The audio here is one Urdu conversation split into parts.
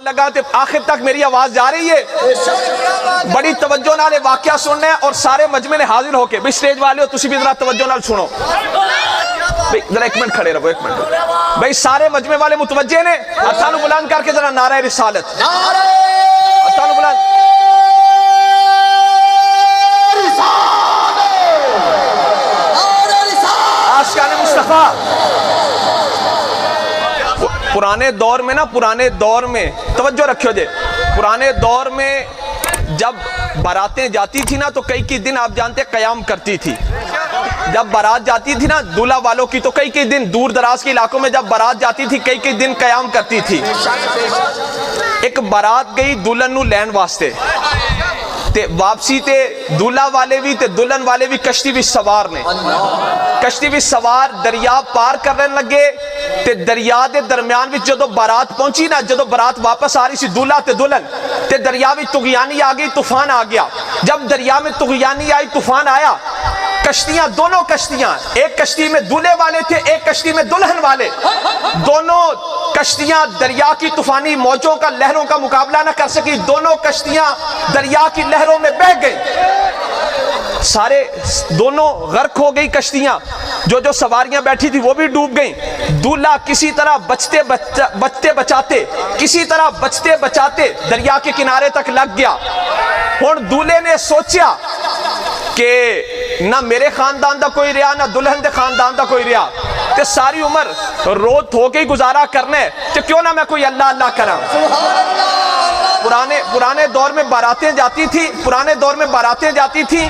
لگا تے آخر تک میری آواز جا رہی ہے. بڑی توجہ نال واقعہ سننا ہے اور سارے مجمع نے حاضر ہو کے بھی سٹیج والے ہو تسی بھی ذرا توجہ نال سنو. ذرا ایک منٹ کھڑے رہو, ایک منٹ بھائی. سارے مجمع والے متوجہ نے؟ ہاتھوں کو بلند کر کے ذرا نعرہ رسالت, ہاتھوں کو بلند. عاشقان مصطفیٰ. پرانے دور میں نا, پرانے دور میں توجہ رکھو جے, پرانے دور میں جب باراتیں جاتی تھی نا تو کئی دن آپ جانتے قیام کرتی تھی. جب بارات جاتی تھی نا دولہا والوں کی تو کئی دن, دور دراز کے علاقوں میں جب بارات جاتی تھی کئی دن قیام کرتی تھی. ایک بارات گئی دلہن نو لین واسطے تے واپسی تے دولہا والے بھی تے دلہن والے بھی کشتی بھی سوار نے. کشتی بھی سوار دریا پار کرنے لگے تے دریا دے درمیان وچ جدو بارات پہنچی نا, جدو بارات واپس آ رہی سی دولہا تے دلہن تے دریا وچ طغیانی آ گئی, طوفان آ گیا. جب دریا میں طغیانی آئی, طوفان آیا, کشتیاں, دونوں کشتیاں, ایک کشتی میں دولہے والے تھے ایک کشتی میں دلہن والے, دونوں کشتیاں دریا کی طوفانی موجوں کا, لہروں کا مقابلہ نہ کر سکی. دونوں کشتیاں دریا کی لہروں میں بہہ گئی, سارے دونوں غرق ہو گئی کشتیاں. جو سواریاں بیٹھی تھی وہ بھی ڈوب گئیں. دولہا کسی طرح بچتے بچاتے کسی طرح بچتے بچاتے دریا کے کنارے تک لگ گیا. اور دولہے نے سوچیا کہ نہ میرے خاندان دا کوئی رہا نہ دلہن دے خاندان دا کوئی رہا, تے ساری عمر روت ہو کے گزارا کرنے کہ کیوں نہ میں کوئی اللہ اللہ کراں. پرانے دور میں باراتیں جاتی تھی, پرانے دور میں باراتیں جاتی تھی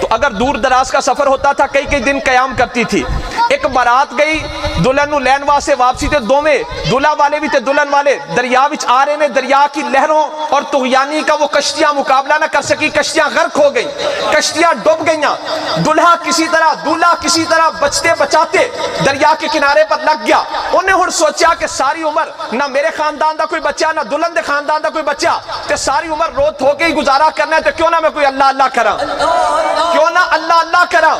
تو اگر دور دراز کا سفر ہوتا تھا کئی دن قیام کرتی تھی. ایک بارات گئی دلہن نو لین واسطے واپسی تے دوویں دولہا والے بھی تے دلہن والے دریا وچ آ رہے نے. دریا کی لہروں اور طغیانی کا وہ کشتیاں مقابلہ نہ کر سکی, کشتیاں غرق ہو گئیں, کشتیاں ڈوب گئیاں. دولہا کسی طرح بچتے بچاتے دریا کے کنارے پر لگ گیا. انہیں ہن سوچا کہ ساری عمر نہ میرے خاندان دا کوئی بچہ نہ دلہن دے خاندان دا کوئی بچہ, تے ساری عمر روت ہو کے ہی گزارا کرنا ہے, تے کیوں نہ میں کوئی اللہ اللہ کراں, کیوں نہ اللہ اللہ کراں.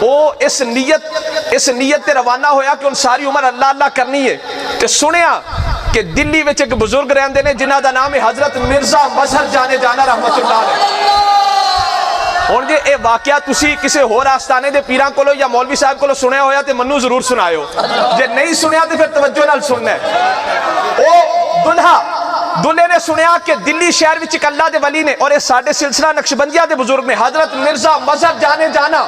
وہ اس نیت تے روانہ ہویا کہ ان ساری عمر اللہ اللہ کرنی ہے. تے سنیا کہ دلی وچ ایک بزرگ رہندے نے جنہاں دا نام ہے حضرت مرزا مظہر جانے جانا رحمت اللہ علیہ. اور جے اے واقعہ تسی کسے ہور آستانے دے پیراں کولو یا مولوی صاحب کولو سنیا ہویا تے منو ضرور سنائیو, جے نہیں سنیا تے پھر توجہ نال سننا ہے. او دلہے نے سنیا کہ دلی شہر وچ ایک اللہ دے ولی نے, اور اے ساڈے سلسلہ نقشبندیہ دے بزرگ نے, حضرت مرزا مظہر جانے جانا.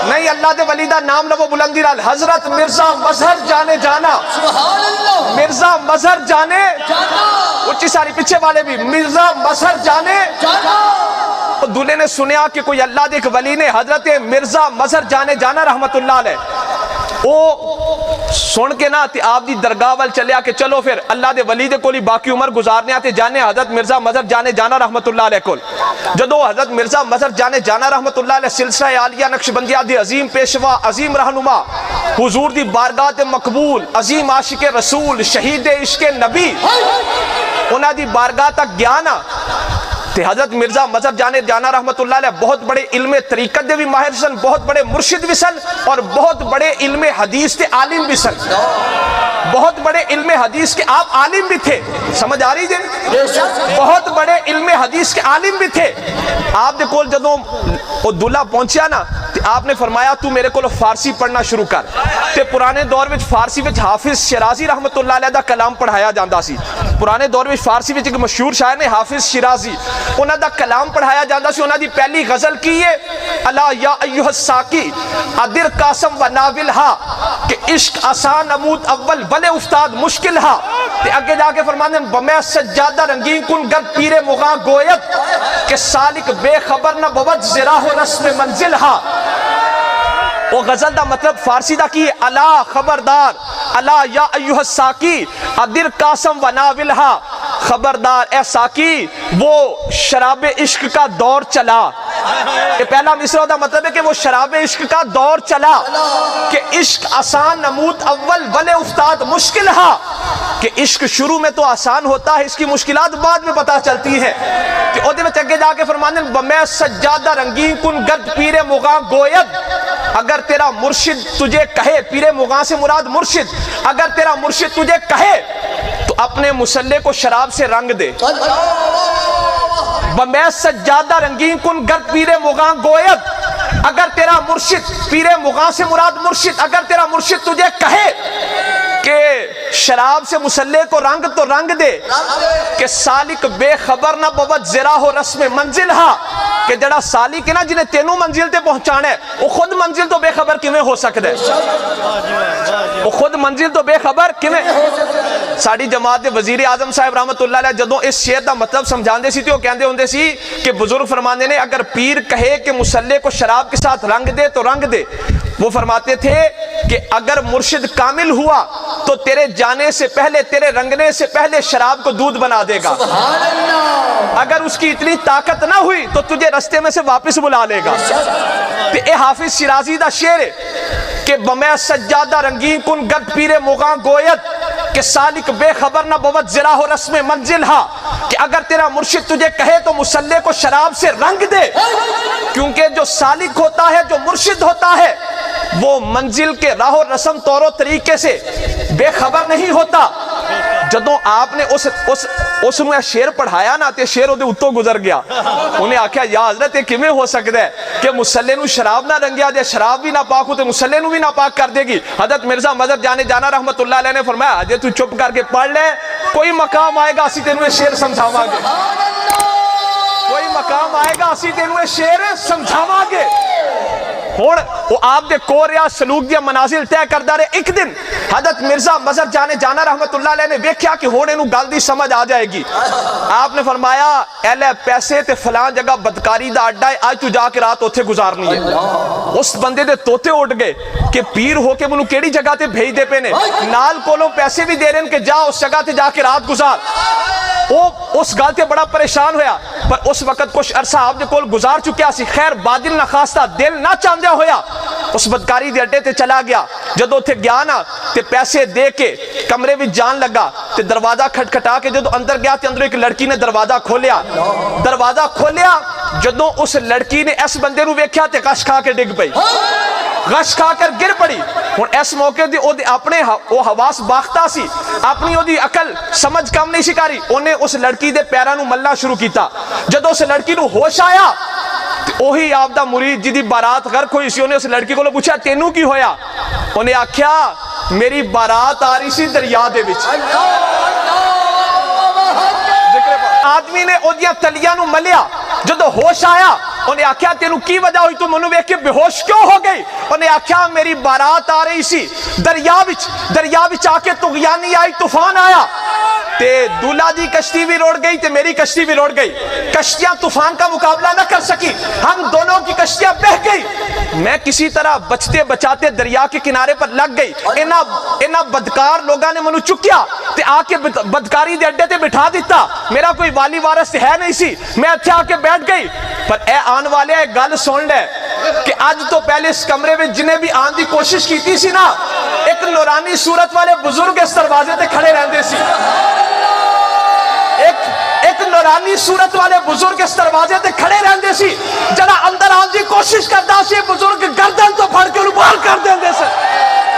نہیں اللہ دے ولی دا نام لو بلندی نال, حضرت مرزا مظہر جانے جانا, مرزا مظہر جانے اچھی ساری پیچھے والے بھی مرزا مظہر جانے. دلہے نے سنیا کہ کوئی اللہ دے ایک ولی نے حضرت مرزا مظہر جانے جانا رحمت اللہ علیہ. او سن کے نا تے آپ دی درگاہ وال چلیا کہ چلو پھر اللہ دے ولی دے کولی باقی عمر گزارنے آتے جانے حضرت مرزا مظہر جانے جانا رحمت اللہ علیہ کول. جدو حضرت مرزا مظہر جانے جانا رحمت اللہ علیہ سلسلہ عالیہ نقشبندیہ دے عظیم پیشوا, عظیم رہنما, حضور دی بارگاہ تے مقبول, عظیم عاشق رسول, شہید عشق نبی, انہاں دی بارگاہ تک گیا نا تے حضرت مرزا مظہر جانے جانا رحمت اللہ علیہ بہت بڑے علم طریقت دے بھی ماہر سن, بہت بڑے مرشد بھی سن, اور بہت بڑے علم حدیث تے عالم بھی سن, بہت بڑے علم حدیث کے آپ عالم بھی تھے. سمجھ آ رہی جی, بہت بڑے علم حدیث کے عالم بھی تھے. آپ دے کول جدوں وہ دولہا پہنچیا نا تے آپ نے فرمایا تو میرے کول فارسی پڑھنا شروع کر. تے پرانے دور وچ فارسی وچ حافظ شیرازی رحمت اللہ علیہ دا کلام پڑھایا جاندا سی. پرانے دور وچ فارسی وچ ایک مشہور شاعر نے حافظ شیرازی, انہاں دا کلام پڑھایا جاندا سی. انہاں دی پہلی غزل کی ہے الا یا ایھا الساقی ادر قاسم و ناول ہا, کہ عشق آسان نمود اول ولے افتاد مشکل ہا. تے اگے جا کے فرماندے بمے سجادہ رنگین کن گر پیر مغاں گویت, کہ سالک بے خبر نہ بود زراح و رسم منزل ہا. وہ غزل دا مطلب فارسی دا کی الا خبردار, الا یا ایھا الساقی ادر قاسم و ناول ہا, خبردار اے ساقی وہ شراب عشق کا دور چلا. یہ پہلا مصرع دا مطلب ہے کہ وہ شراب عشق کا دور چلا, کہ عشق آسان نمود اول ولے افتاد مشکل ہا, کہ عشق شروع میں تو آسان ہوتا ہے, اس کی مشکلات بعد میں پتہ چلتی ہیں. کہ او دے میں چگے جا کے فرماندے بمے سجادہ رنگین کن گرد پیر مغاں گوید, اگر تیرا مرشد تجھے کہے, پیر مغاں سے مراد مرشد, اگر تیرا مرشد تجھے کہے تو اپنے مسلح کو شراب سے رنگ دے. بمیں سجادہ رنگین کن گرد پیر مغاں گوید. اگر تیرا مرشد، پیر مغاں سے مراد مرشد، اگر تیرا مرشد تجھے کہے کہ شراب سے مسلح کو رنگ تو رنگ دے، کہ سالک بے خبر نہ بود زرا ہو رسم منزل ہا، کہ جڑا سالک ہے نا جنہیں تینوں منزل تے پہنچانا ہے، وہ خود منزل تو بے خبر کیویں ہو سکتا ہے؟ وہ خود منزل تو بے خبر کیویں؟ ساڑی جماعت وزیر اعظم صاحب رحمت اللہ علیہ جدوں اس شعر دا مطلب سمجھاندے سی تے وہ کہندے ہوندے سی کہ بزرگ فرماندے نے اگر پیر کہے کہ مسلح کو شراب کے ساتھ رنگ دے تو رنگ دے. وہ فرماتے تھے کہ اگر مرشد کامل ہوا تو تیرے جانے سے پہلے، تیرے رنگنے سے پہلے شراب کو دودھ بنا دے گا. اگر اس کی اتنی طاقت نہ ہوئی تو تجھے رستے میں سے واپس بلا لے گا. اے حافظ شیرازی دا شعر ہے کہ بمیں سجادہ رنگین کن گرد پیر مغاں گوید، کہ سالک بے خبر نہ بود زرا ہو رسم منزل ہا، کہ اگر تیرا مرشد تجھے کہے تو مسلح کو شراب سے رنگ دے. کیونکہ جو سالک ہوتا ہے، جو مرشد ہوتا ہے، وہ منزل کے راہ و رسم طور و طریقے سے بے خبر نہیں ہوتا. جدوں آپ نے اس میں شعر پڑھایا نا تے شعر دے اتوں گزر گیا. انہیں آکھیا یا حضرت یہ کیویں ہو سکتا ہے کہ مسلح نو شراب نہ رنگیا دے، شراب بھی ناپاک ہو تے مسلح نو بھی ناپاک کر دے گی. حضرت مرزا مظہر جانے جانا رحمت اللہ علیہ نے فرمایا اجے تو چپ کر کے پڑھ لے، کوئی مقام آئے گا اسی تینوں یہ شعر سمجھاواں گے. کوئی مقام آئے گا اسی تینوں یہ شعر سمجھاواں گے. ہون وہ آپ دے کوریا سلوک دیا منازل طے کردہ رہے. ایک دن حضرت مرزا مظہر جانے جانا رحمت اللہ علیہ نے ویکھیا کہ ہونے نو گل دی سمجھ آ جائے گی. آپ نے فرمایا اہلے پیسے تے فلان جگہ بدکاری دا اڈا ہے، آج تو جا کے رات اوتھے گزارنی ہے. اس بندے دے توتے اٹھ گئے کہ پیر ہو کے منو کیڑی جگہ تے بھیج دے پینے، نال کولوں پیسے بھی دے رہے ہیں کہ جا اس جگہ تے جا کے رات گزار. وہ اس گل تے بڑا پریشان ہویا، پر اس وقت کچھ عرصہ آپ دے کول گزار چکیا سی. خیر بادل نہ خواستہ دل نہ چاندیا ہویا، اس بدکاری دے اڈے تے چلا گیا. جدو تے گیا نا تے پیسے دے کے کمرے بھی جان لگا تے دروازہ کھٹکھٹا کے جدو اندر گیا تے اندر ایک لڑکی نے دروازہ کھولیا. دروازہ کھولیا جدو اس لڑکی نے اس بندے نو ویکھیا تے غش کھا کے ڈگ پئی، غش کھا کر گر پڑی. ہن اس موقع تے او دے اپنے او حواس باختہ سی، اپنی او دی عقل سمجھ کم نہیں شکاری. اونے اس لڑکی دے پیراں نو ملنا شروع کیتا. جدو اس لڑکی نو ہوش آیا اوہی آپ دا مرید جی دی بارات غرق ہوئی سی. انہیں اس لڑکی کو پوچھا تینوں کی ہویا؟ انہیں آکھیا میری بارات آ رہی سی دریا دے وچ. آدمی نے او دیاں تلیاں نو ملیا. جدو ہوش آیا انہیں آکھیا تینوں کی وجہ ہوئی تو منو ویکھ کے بے ہوش کیوں ہو گئی؟ انہیں آکھیا میری بارات آ رہی سی دریا وچ آ کے طغیانی آئی، طوفان آیا تے دولہ دی کشتی بھی روڑ گئی تے میری کشتی بھی روڑ گئی. کشتیاں طوفان کا مقابلہ نہ کر سکی، ہم دونوں کی کشتیاں بہہ گئی. میں کسی طرح بچتے بچاتے دریا کے کنارے پر لگ گئی. انہاں بدکار لوگاں نے منو چکیا تے آ کے بدکاری دے اڈے تے بٹھا دیتا. میرا کوئی والی وارث ہے نہیں سی، میں اتھے آ کے بیٹھ گئی. پر اے آن والے ایک گل سن لے کہ آج تو پہلے اس کمرے میں جنہیں بھی آن دی کوشش کیتی سی نا، ایک نورانی صورت والے بزرگ اس دروازے تے کھڑے رہندے سی. ایک نورانی صورت والے بزرگ اس دروازے تے کھڑے رہندے سی. جڑا اندر آن دی کوشش کردا سی بزرگ گردن تو پھڑ کے انہوں باہر کر دیندے سے.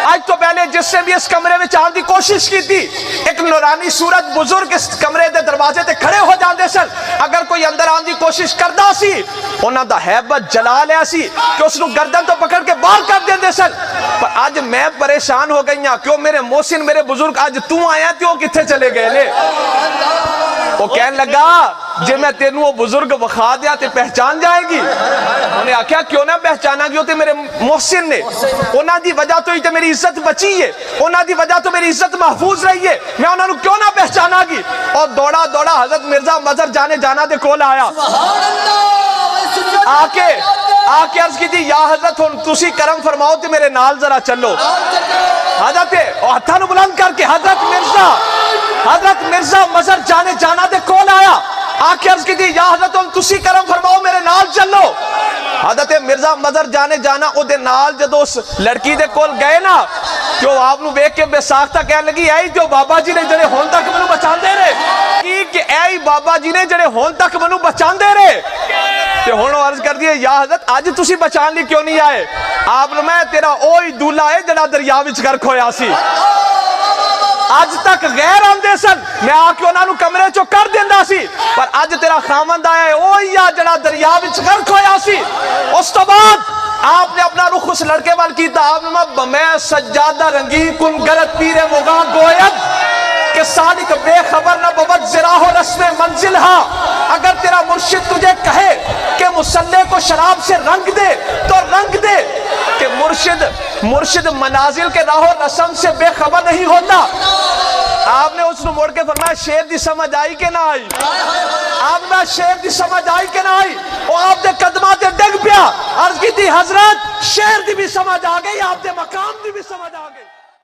آج تو پہلے جس سے بھی اس کمرے میں آن دی کوشش کی تھی، ایک نورانی صورت بزرگ اس کمرے دے دروازے تے کھڑے ہو جاندے سن. اگر کوئی اندر آن دی کوشش کردا سی انہاں دا حیبت جلال ایسی کہ اس نو گردن تو پکڑ کے باہر کر دیندے سن. پر آج میں پریشان ہو گئی ہاں کیوں میرے محسن میرے بزرگ آج تو آیا تھی وہ کتھے چلے گئے لے. وہ کہنے لگا جے میں تینوں وہ بزرگ وخا دیا تے پہچان جائے گی. انہیں آکھیا کیوں نہ پہچانا گی؟ تے میرے محسن نے انہاں دی وجہ تو ہی تے میری عزت بچی ہے، انہاں دی وجہ تو میری عزت محفوظ رہی ہے، میں انہاں نو کیوں نہ پہچانا گی؟ اور دوڑا دوڑا حضرت مرزا مظہر جانے جانا دے کول آیا. آکے عرض کی تھی یا حضرت تسی کرم فرماؤ تے میرے نال ذرا چلو. حضرت ہتھاں نو بلند کر کے حضرت مرزا مظہر جانے جانا دے کول آیا. آکے عرض کی تھی یا حضرت تسی کرم فرماؤ میرے نال چلو. حضرت مرزا مظہر جانے جانا او دے نال جدو اس لڑکی دے کول گئے نا جو آپ نو بیک کے بے ساختہ کہنے لگی اے جو بابا جی نے جڑے ہون تک منو بچان دے رہے کہ اے بابا جی نے جڑے ہون تک منو بچان دے رہے. تے ہن عرض کر دیے یا حضرت آج تسی بچان لی کیوں نہیں آئے؟ آپ نے میں تیرا اوہی دولہ ہے جڑا دریا وچ غرق ہویا سی. اج تک غیر آندے سن میں آ کے انہاں نوں کمرے چوں کر دیندا سی پر اج تیرا خاوند آیا ہے اوہی آ جڑا دریا وچ غرق ہویا سی اس تو بعد آپ نے اپنا رخ اس لڑکے وال کیتا آپ نے میں سجادہ رنگی کن گرد پیر مغا گوید کہ سالک بے خبر نہ بود زراہ و رسم منزل ہاں اگر تیرا مرشد تجھے کہے کہ مسلح کو شراب سے رنگ دے تو رنگ دے کہ مرشد منازل کے راہ و رسم سے بے خبر نہیں ہوتا آپ نے اس نے موڑ کے فرمایا شیر دی سمجھ آئی کہ نہ آئی آپ نے شیر دی سمجھ آئی کہ نہ آئی وہ آپ دے قدمات ڈگ پیا عرض کی تھی حضرت شیر دی بھی سمجھ آ گئی آپ دے مقام دی بھی سمجھ آ گئی